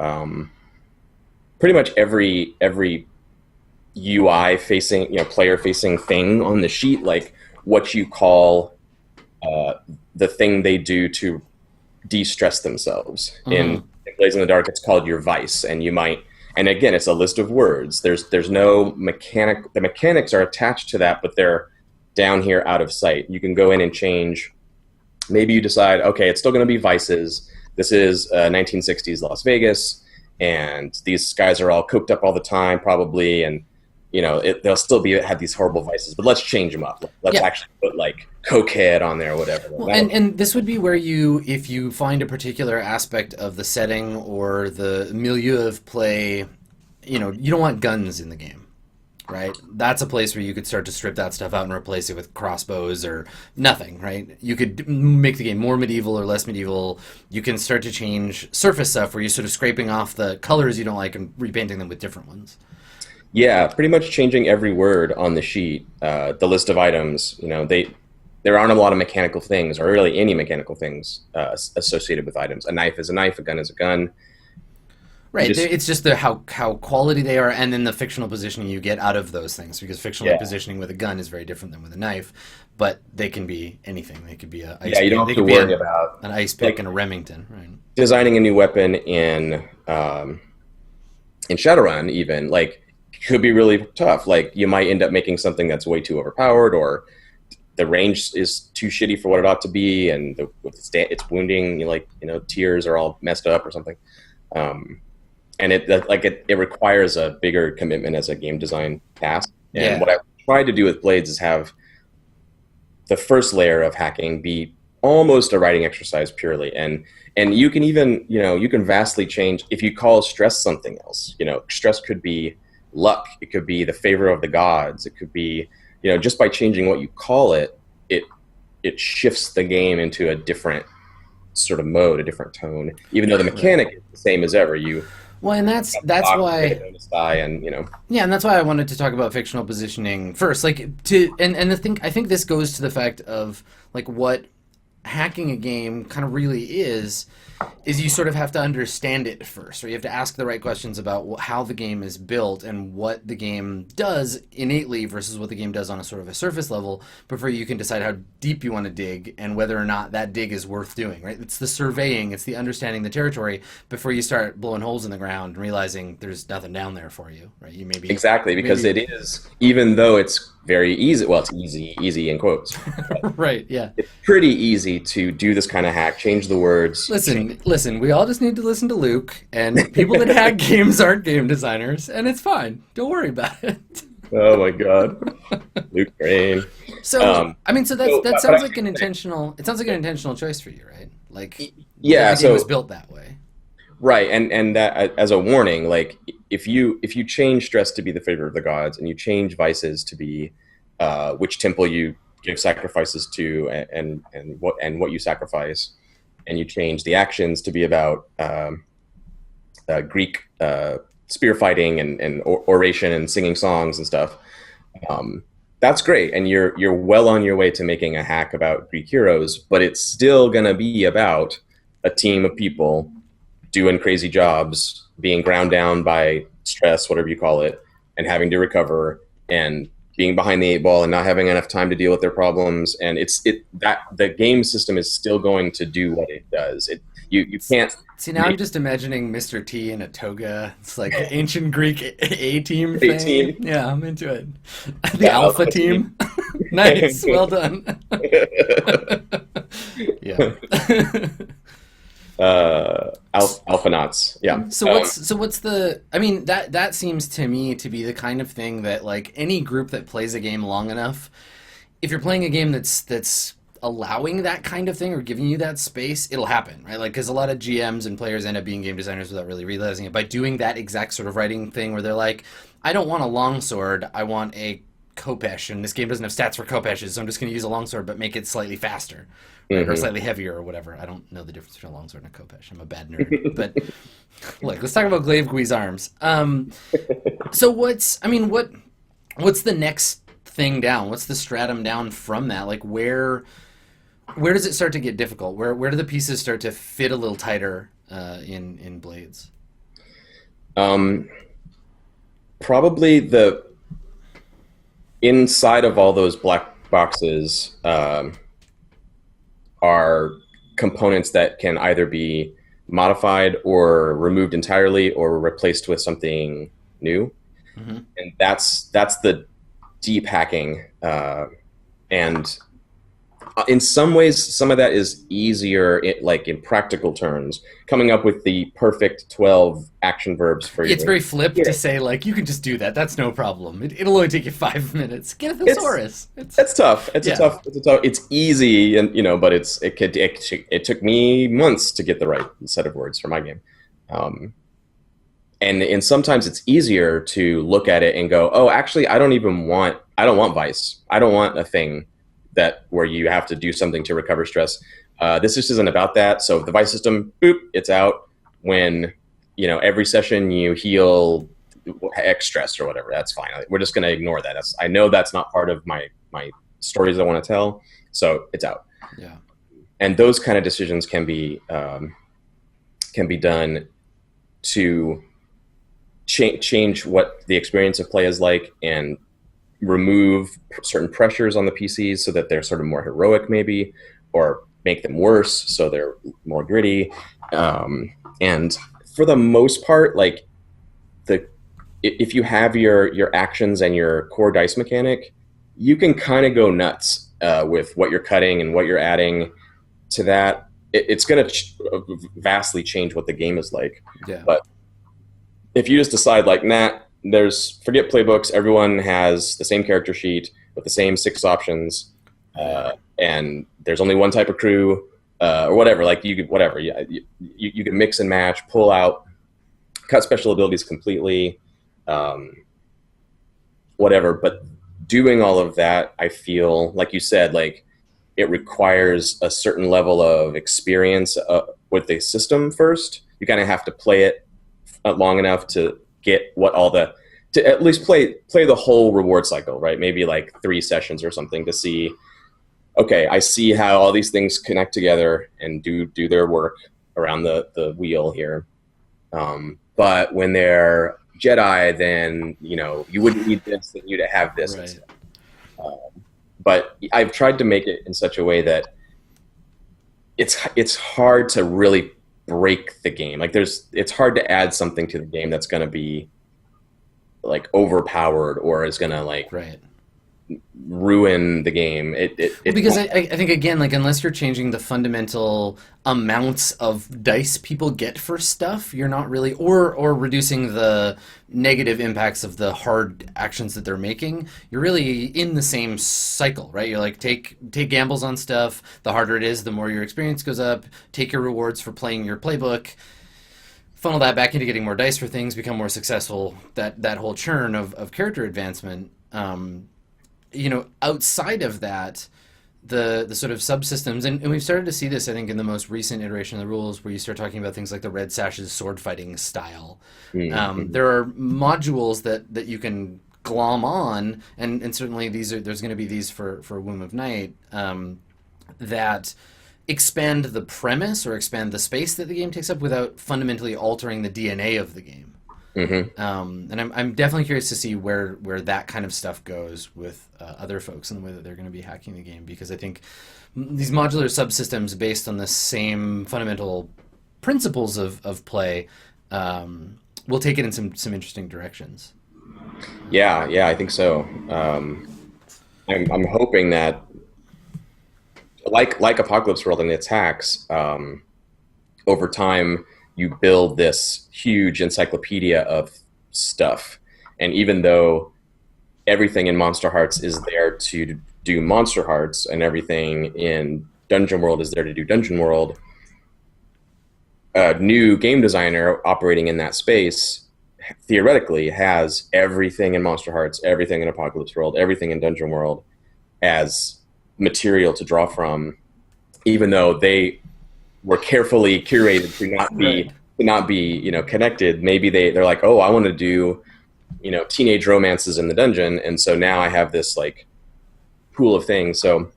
pretty much every UI facing, you know, player facing thing on the sheet, like what you call uh, the thing they do to de-stress themselves. Hmm. In Blaze in the Dark, it's called your vice, and you might. And again, it's a list of words. There's no mechanic. The mechanics are attached to that, but they're down here out of sight. You can go in and change. Maybe you decide, okay, it's still going to be vices. This is 1960s Las Vegas, and these guys are all cooked up all the time, probably, and they'll still have these horrible vices, but let's change them up. Let's Yeah. actually put like cokehead on there or whatever. Well, and this would be where if you find a particular aspect of the setting or the milieu of play, you don't want guns in the game, right? That's a place where you could start to strip that stuff out and replace it with crossbows or nothing, right? You could make the game more medieval or less medieval. You can start to change surface stuff where you're sort of scraping off the colors you don't like and repainting them with different ones. Yeah, pretty much changing every word on the sheet. The list of items, there aren't a lot of mechanical things, or really any mechanical things associated with items. A knife is a knife, a gun is a gun. Right, it's just how quality they are, and then the fictional positioning you get out of those things. Because fictional positioning with a gun is very different than with a knife, but they can be anything. They could be a ice you don't have to worry about an ice pick and a Remington, right? Designing a new weapon in Shadowrun, even could be really tough. Like you might end up making something that's way too overpowered, or the range is too shitty for what it ought to be, and it's wounding. Tiers are all messed up or something. And it requires a bigger commitment as a game design task. And what I tried to do with Blades is have the first layer of hacking be almost a writing exercise purely, and you can even you can vastly change if you call stress something else. Stress could be luck, it could be the favor of the gods, it could be just by changing what you call it, it shifts the game into a different sort of mode, a different tone, even though the mechanic is the same as ever. And that's why and that's why I wanted to talk about fictional positioning first, I think this goes to the fact of what hacking a game kind of really is you sort of have to understand it first, or you have to ask the right questions about how the game is built and what the game does innately versus what the game does on a sort of a surface level before you can decide how deep you want to dig and whether or not that dig is worth doing, right? It's the surveying, it's the understanding the territory before you start blowing holes in the ground and realizing there's nothing down there for you, right? Exactly, because it is, even though it's very easy, well, it's easy in quotes. Right, yeah. It's pretty easy to do this kind of hack, change the words. Listen, we all just need to listen to Luke, and people that hack games aren't game designers, and it's fine. Don't worry about it. Oh my god. Luke Brain. So, that sounds like an intentional, it sounds like an intentional choice for you, right? The game was built that way. Right, and that as a warning, if you change stress to be the favor of the gods, and you change vices to be which temple you give sacrifices to, and what you sacrifice, and you change the actions to be about Greek spear fighting and oration and singing songs and stuff, that's great, and you're well on your way to making a hack about Greek heroes, but it's still gonna be about a team of people doing crazy jobs, being ground down by stress, whatever you call it, and having to recover, and being behind the eight ball and not having enough time to deal with their problems. And that the game system is still going to do what it does. You can't see. Now I'm just imagining Mr. T in a toga. It's like the ancient Greek A team thing. A-team. Yeah, I'm into it. The Alpha team. Nice, well done. Yeah. Alphanauts. Yeah. So what's the? I mean, that seems to me to be the kind of thing that any group that plays a game long enough, if you're playing a game that's allowing that kind of thing or giving you that space, it'll happen, right? Because a lot of GMs and players end up being game designers without really realizing it by doing that exact sort of writing thing where they're like, I don't want a longsword, I want a Khopesh, and this game doesn't have stats for Khopeshes, so I'm just going to use a longsword but make it slightly faster. Right, or slightly heavier or whatever. I don't know the difference between a longsword and a Khopesh. I'm a bad nerd. But look, let's talk about Glaive Gui's arms. So what's the next thing down? What's the stratum down from that? Where does it start to get difficult? Where do the pieces start to fit a little tighter in Blades? Probably the inside of all those black boxes are components that can either be modified or removed entirely or replaced with something new. Mm-hmm. And that's the deep hacking. And in some ways, some of that is easier, like in practical terms, coming up with the perfect 12 action verbs for It's your. very flip Yeah, to say like you can just do that. That's no problem. It'll only take you 5 minutes. Get a it's thesaurus. it's tough. Yeah, It's a tough. It's easy, and but it took me months to get the right set of words for my game. Um, and sometimes it's easier to look at it and go, oh, actually, I don't want vice. I don't want a thing that where you have to do something to recover stress. This just isn't about that. So the vice system, boop, it's out. When every session you heal X stress or whatever, that's fine. We're just going to ignore that. I know that's not part of my stories I want to tell, so it's out. yeah, And those kind of decisions can be done to change what the experience of play is like, and remove certain pressures on the PCs so that they're sort of more heroic, maybe, or make them worse so they're more gritty. And for the most part, like the if you have your actions and your core dice mechanic, you can kind of go nuts with what you're cutting and what you're adding to that. It's going to vastly change what the game is like. yeah. But if you just decide like, nah, forget playbooks. Everyone has the same character sheet with the same 6 options, and there's only one type of crew, or whatever. Like you could, whatever. Yeah, you can mix and match, pull out, cut special abilities completely, whatever. But doing all of that, I feel like you said, like it requires a certain level of experience with the system first. You kind of have to play it long enough to get to at least play the whole reward cycle, right? Maybe like 3 sessions or something to see, okay, I see how all these things connect together and do their work around the wheel here. But when they're Jedi, then you wouldn't need this, then you'd have this Right. instead. But I've tried to make it in such a way that it's hard to really break the game. Like it's hard to add something to the game that's going to be like overpowered or is going to like Right. ruin the game. Well, because I think again, like unless you're changing the fundamental amounts of dice people get for stuff, you're not really, or reducing the negative impacts of the hard actions that they're making. You're really in the same cycle, right? You're like take gambles on stuff. The harder it is, the more your experience goes up. Take your rewards for playing your playbook. Funnel that back into getting more dice for things. Become more successful. That whole churn of character advancement. Outside of that, the sort of subsystems, and we've started to see this, I think, in the most recent iteration of the rules, where you start talking about things like the Red Sash's sword fighting style. Mm-hmm. There are modules that you can glom on, and certainly there's going to be these for Womb of Night that expand the premise or expand the space that the game takes up without fundamentally altering the DNA of the game. Mm-hmm. And I'm definitely curious to see where that kind of stuff goes with other folks and the way that they're going to be hacking the game, because I think these modular subsystems based on the same fundamental principles of play will take it in some interesting directions. Yeah, I think so. I'm hoping that like Apocalypse World and its hacks, over time you build this huge encyclopedia of stuff. And even though everything in Monster Hearts is there to do Monster Hearts and everything in Dungeon World is there to do Dungeon World, a new game designer operating in that space theoretically has everything in Monster Hearts, everything in Apocalypse World, everything in Dungeon World as material to draw from, even though they were carefully curated to not be connected. Maybe they're like, oh, I want to do teenage romances in the dungeon, and so now I have this like pool of things. So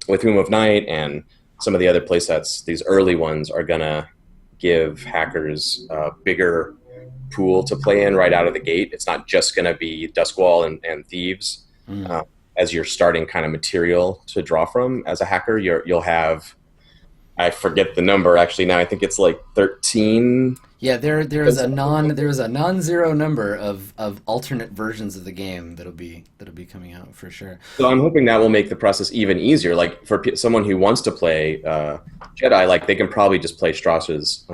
with Womb of Night and some of the other playsets, these early ones are gonna give hackers a bigger pool to play in right out of the gate. It's not just gonna be Duskwall and thieves as your starting kind of material to draw from as a hacker. You'll have I forget the number actually now. I think it's like 13. Yeah, there is a non-zero number of alternate versions of the game that'll be coming out for sure. So I'm hoping that will make the process even easier. Like for someone who wants to play Jedi, like they can probably just play Strauss's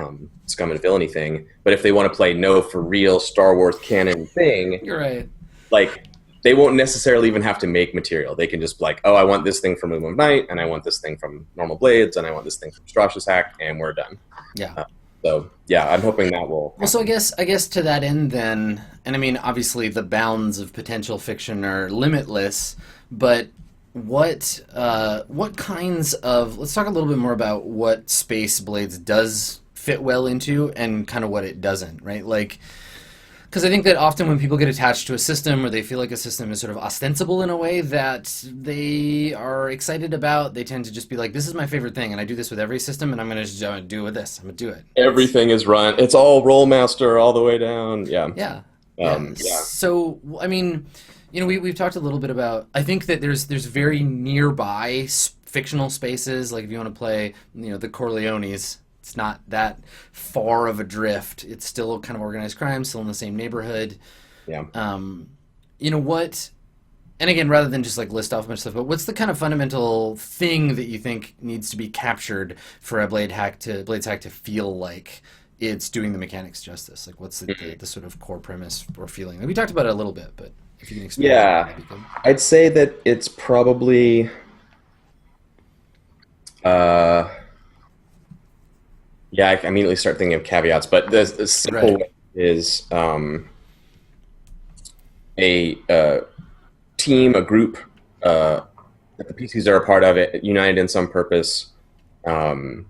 Scum and Villainy thing. But if they want to play no for real Star Wars canon thing, You're right. like they won't necessarily even have to make material. They can just be like, oh, I want this thing from Moon of Night, and I want this thing from Normal Blades, and I want this thing from Strauss's hack, and we're done. Yeah. So yeah, I'm hoping that will. Well, so I guess to that end then, and I mean, obviously the bounds of potential fiction are limitless, but what kinds of let's talk a little bit more about what Space Blades does fit well into and kind of what it doesn't, right? Like because I think that often when people get attached to a system or they feel like a system is sort of ostensible in a way that they are excited about, they tend to just be like, this is my favorite thing, and I do this with every system, and I'm going to do it with this. I'm going to do it. Everything is run. It's all roll master all the way down. Yeah. Yeah. Yeah. So, I mean, you know, we've talked a little bit about, I think that there's very nearby fictional spaces, like if you want to play, you know, the Corleones, it's not that far of a drift. It's still kind of organized crime, still in the same neighborhood. Yeah. You know what? And again, rather than just like list off a bunch of stuff, but what's the kind of fundamental thing that you think needs to be captured for a Blades hack to feel like it's doing the mechanics justice? Like, what's the sort of core premise or feeling? Like, we talked about it a little bit, but if you can explain, Yeah. I'd say that it's probably. Yeah, I immediately start thinking of caveats, but the simple way is a team, a group that the PCs are a part of it, united in some purpose, in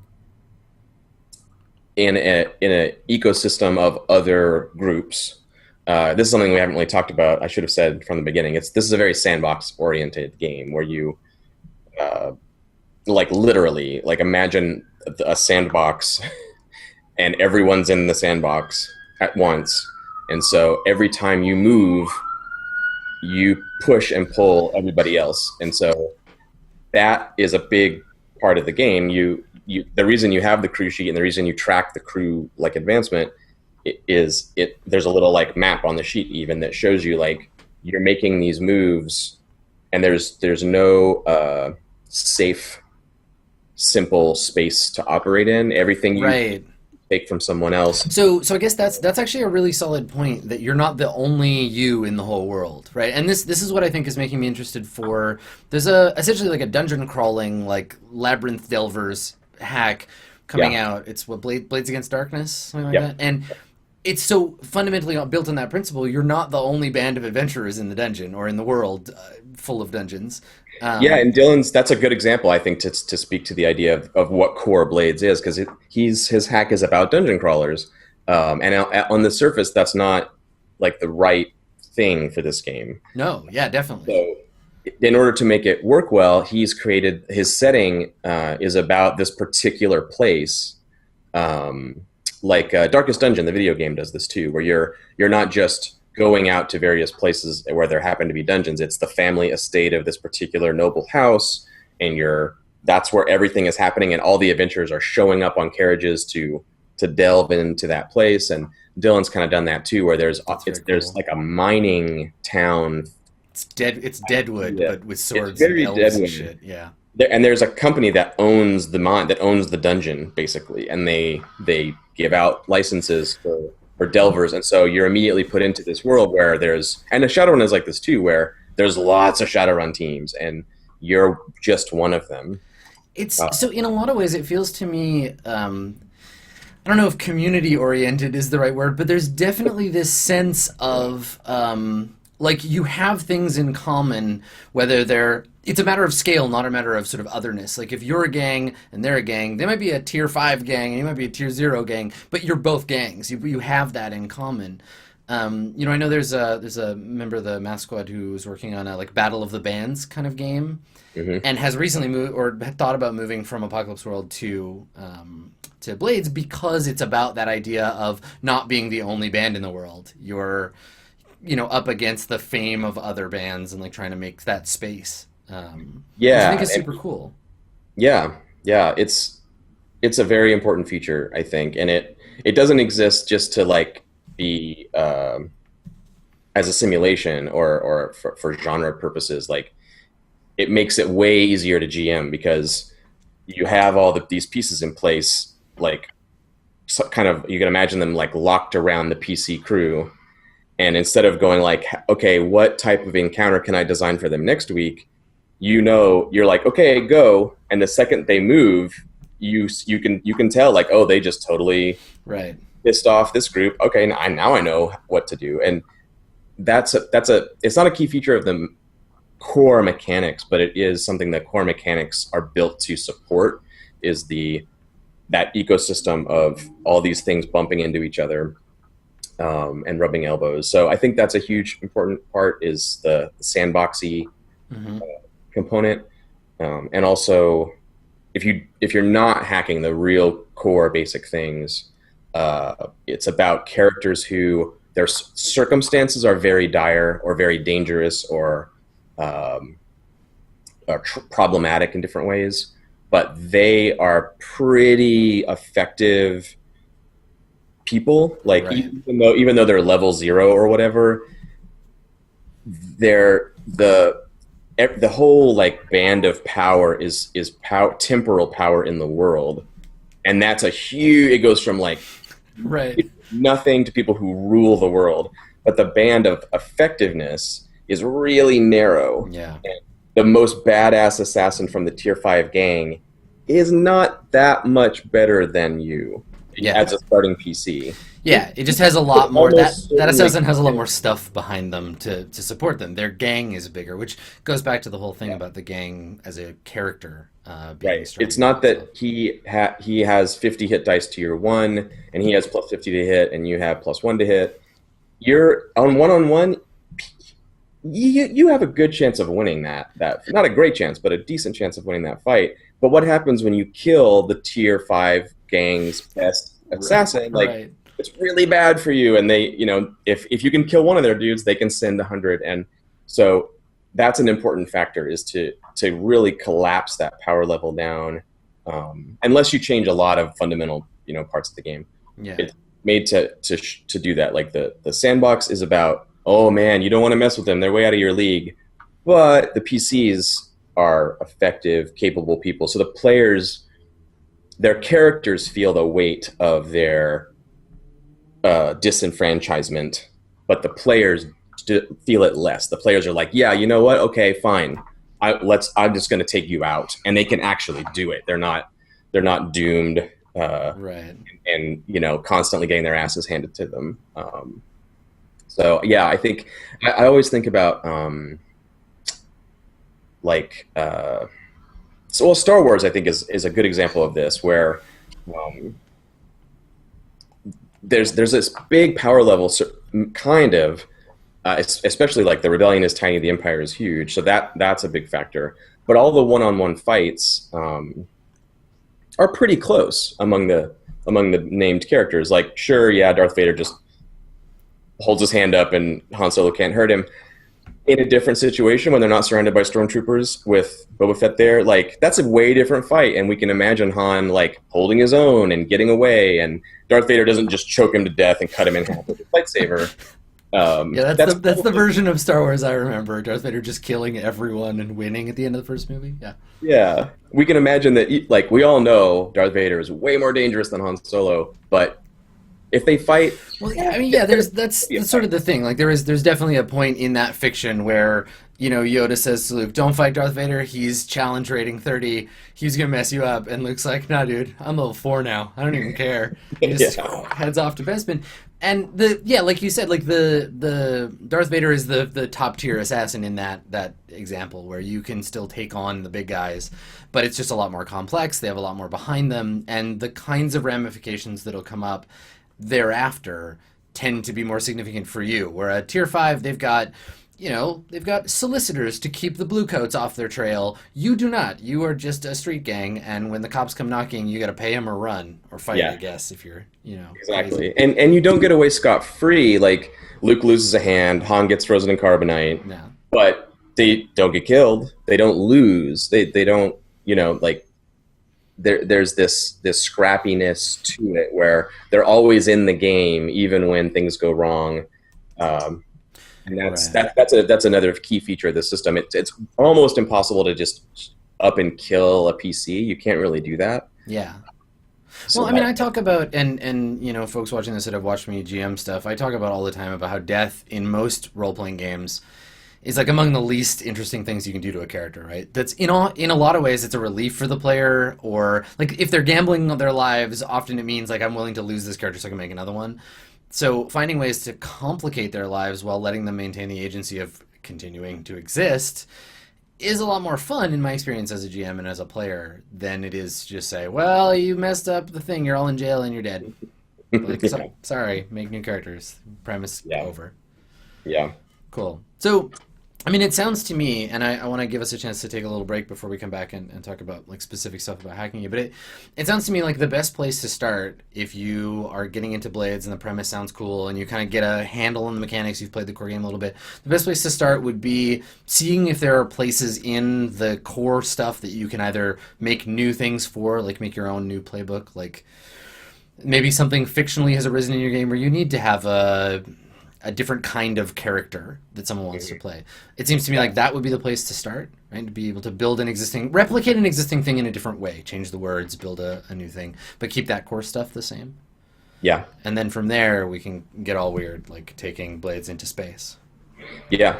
a ecosystem of other groups. This is something we haven't really talked about. I should have said from the beginning. This is a very sandbox oriented game where you like literally like imagine a sandbox and everyone's in the sandbox at once, and so every time you move you push and pull everybody else, and so that is a big part of the game. The reason you have the crew sheet and the reason you track the crew like advancement is there's a little like map on the sheet even that shows you like you're making these moves, and there's no safe simple space to operate in. Everything you take from someone else. So I guess that's actually a really solid point, that you're not the only you in the whole world, right? And this is what I think is making me interested for. There's essentially like a dungeon crawling like Labyrinth Delvers hack coming out. It's what Blades Against Darkness, something like that. And it's so fundamentally built on that principle. You're not the only band of adventurers in the dungeon or in the world full of dungeons. Yeah, and that's a good example, I think, to speak to the idea of what core Blades is, because his hack is about dungeon crawlers, and on the surface, that's not like the right thing for this game. No, yeah, definitely. So, in order to make it work well, he's created his setting is about this particular place, like Darkest Dungeon, the video game, does this too, where you're not just going out to various places where there happen to be dungeons. It's the family estate of this particular noble house, and that's where everything is happening, and all the adventurers are showing up on carriages to delve into that place. And Dylan's kind of done that too, where there's like a mining town. It's Deadwood, but with swords and elves and shit. Yeah. And there's a company that owns the mine, that owns the dungeon, basically, and they give out licenses for delvers, and so you're immediately put into this world where and a Shadowrun is like this too, where there's lots of Shadowrun teams, and you're just one of them. It's so in a lot of ways, it feels to me, I don't know if community oriented is the right word, but there's definitely this sense of like you have things in common, whether it's a matter of scale, not a matter of sort of otherness. Like if you're a gang and they're a gang, they might be a tier 5 gang and you might be a tier 0 gang, but you're both gangs. You have that in common. You know, I know there's a member of the Math Squad who's working on a like Battle of the Bands kind of game, and has recently moved or thought about moving from Apocalypse World to Blades, because it's about that idea of not being the only band in the world. You're, you know, up against the fame of other bands and like trying to make that space. Which I think is super cool. Yeah, it's it's a very important feature, I think, and it doesn't exist just to like be as a simulation or for genre purposes. Like it makes it way easier to GM because you have all these pieces in place, like so kind of you can imagine them like locked around the PC crew. And instead of going like, okay, what type of encounter can I design for them next week? You're like, okay, go. And the second they move, you can tell like, oh, they just totally Right. pissed off this group. Okay, now I know what to do. And it's not a key feature of the core mechanics, but it is something that core mechanics are built to support. Is that ecosystem of all these things bumping into each other and rubbing elbows. So I think that's a huge important part is the sandboxy Hmm. component, and also if you're not hacking the real core basic things, it's about characters who their circumstances are very dire or very dangerous um, or problematic in different ways, but they are pretty effective people. Like Right. even though they're level 0 or whatever, they're the whole like band of power is temporal power in the world, and that's a huge. It goes from like Right. nothing to people who rule the world, but the band of effectiveness is really narrow. Yeah. And the most badass assassin from the tier 5 gang is not that much better than you Yeah. as a starting PC. Yeah, it just has a lot more. That Almost that certainly assassin has a lot more stuff behind them to support them. Their gang is bigger, which goes back to the whole thing about the gang as a character being right. strong. It's not So, that he has 50 hit dice to your 1 and he has plus 50 to hit and you have plus 1 to hit. You're on one, you have a good chance of winning that not a great chance, but a decent chance of winning that fight. But what happens when you kill the tier 5 gang's best assassin? Like right. it's really bad for you, and they, if you can kill one of their dudes, they can send 100. And so that's an important factor, is to really collapse that power level down, unless you change a lot of fundamental parts of the game. Yeah. It's made to do that. Like the sandbox is about, oh man, you don't want to mess with them, they're way out of your league. But the PCs are effective, capable people, so the players, their characters feel the weight of their disenfranchisement, but the players feel it less. The players are like, yeah, you know what? Okay, fine. I'm just going to take you out, and they can actually do it. They're not doomed, Right. and constantly getting their asses handed to them. So yeah, I think I always think about like so. Well, Star Wars I think is a good example of this, where um, there's this big power level, kind of, especially like the rebellion is tiny, the empire is huge, so that's a big factor. But all the one-on-one fights are pretty close among the named characters. Like, sure, yeah, Darth Vader just holds his hand up and Han Solo can't hurt him. In a different situation, when they're not surrounded by stormtroopers with Boba Fett there, like that's a way different fight, and we can imagine Han like holding his own and getting away, and Darth Vader doesn't just choke him to death and cut him in half with his lightsaber. Yeah, that's the version of Star Wars I remember. Darth Vader just killing everyone and winning at the end of the first movie. Yeah. Yeah, we can imagine that. Like, we all know Darth Vader is way more dangerous than Han Solo, but if they fight, Well, yeah, I mean, yeah, that's sort of the thing. Like, there's definitely a point in that fiction where Yoda says to Luke, "Don't fight Darth Vader. He's challenge rating 30. He's gonna mess you up." And Luke's like, "Nah, dude, I'm level 4 now. I don't even care." He just heads off to Bespin. And like you said, like the Darth Vader is the top tier assassin in that example, where you can still take on the big guys, but it's just a lot more complex. They have a lot more behind them, and the kinds of ramifications that'll come up thereafter tend to be more significant for you. Where at tier 5, they've got solicitors to keep the Bluecoats off their trail. You do not. You are just a street gang, and when the cops come knocking, you got to pay them or run or fight. Yeah. I guess if you're exactly, crazy. and you don't get away scot free. Like, Luke loses a hand, Han gets frozen in carbonite, Yeah. but they don't get killed. They don't lose. They don't like there's this scrappiness to it where they're always in the game even when things go wrong. Um, and Right. that's another key feature of the system. It's almost impossible to just up and kill a PC. You can't really do that. Yeah. Well, So I mean, that I talk about, and you know, folks watching this that have watched me GM stuff, I talk about all the time about how death in most role playing games is like among the least interesting things you can do to a character, right? That's in a lot of ways it's a relief for the player, or like if they're gambling their lives, often it means like I'm willing to lose this character so I can make another one. So finding ways to complicate their lives while letting them maintain the agency of continuing to exist is a lot more fun in my experience as a GM and as a player than it is to just say, well, you messed up the thing, you're all in jail and you're dead. Like, yeah, sorry, make new characters. Premise yeah, over. yeah, Cool. So, I mean, it sounds to me, and I want to give us a chance to take a little break before we come back and talk about like specific stuff about hacking it. But it sounds to me like the best place to start if you are getting into Blades and the premise sounds cool and you kind of get a handle on the mechanics, you've played the core game a little bit. The best place to start would be seeing if there are places in the core stuff that you can either make new things for, like make your own new playbook, like maybe something fictionally has arisen in your game where you need to have a different kind of character that someone wants to play. It seems to me yeah, like that would be the place to start, right? To be able to build replicate an existing thing in a different way, change the words, build a new thing, but keep that core stuff the same. yeah, And then from there, we can get all weird, like taking Blades into space. yeah,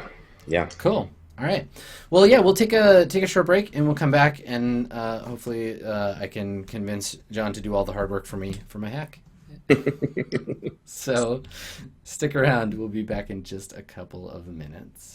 yeah. Cool. All right. Well, yeah, we'll take a short break, and we'll come back, and hopefully I can convince John to do all the hard work for me for my hack. So stick around. We'll be back in just a couple of minutes.